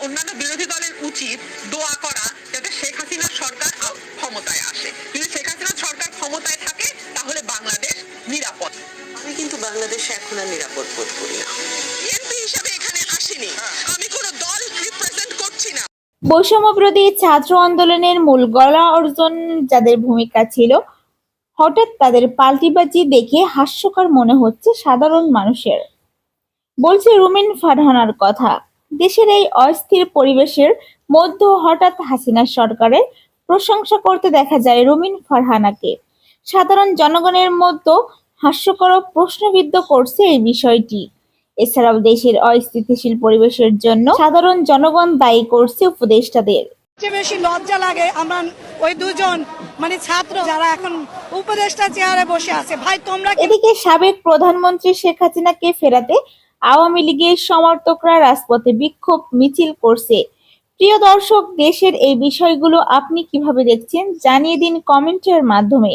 অন্যান্য বিরোধী দলের উচিত দোয়া করা যাতে শেখ হাসিনার সরকার ক্ষমতায় আসে। যদি শেখ হাসিনার সরকার ক্ষমতায় থাকে তাহলে বাংলাদেশ নিরাপদ। আমি কিন্তু বাংলাদেশে এখন আর নিরাপদ বোধ করি না। বিএনপি হিসাবে এখানে আসিনি, আমি কোনো দল রিপ্রেজেন্ট করছি না। বৈষম্যবিরোধী ছাত্র আন্দোলনের মূল গলা অর্জন যাদের ভূমিকা ছিল, হঠাৎ তাদের পাল্টিবাজি দেখে হাস্যকর মনে হচ্ছে সাধারণ মানুষের। বলছে রুমিন ফারহানার কথা। দেশের এই অস্থির পরিবেশের মধ্যে হঠাৎ হাসিনা সরকারের প্রশংসা করতে দেখা যায় রুমিন ফারহানাকে। সাধারণ জনগণের মধ্যে হাস্যকর ও প্রশ্নবিদ্ধ করছে এই বিষয়টি। এছাড়াও দেশের অস্থিতিশীল পরিবেশের জন্য সাধারণ জনগণ দায়ী করছে উপদেষ্টাদের। সবচেয়ে বেশি লজ্জা লাগে আমরা ওই দুজন ছাত্র যারা এখন উপদেষ্টা চেয়ারে বসে আছে। ভাই তোমরা এদিকে সাবেক প্রধানমন্ত্রী শেখ হাসিনাকে ফেরাতে আওয়ামী লীগের সমর্থকরা রাজপথে বিক্ষোভ মিছিল করছে। প্রিয় দর্শক, দেশের এই বিষয়গুলো আপনি কিভাবে দেখছেন জানিয়ে দিন কমেন্টের মাধ্যমে।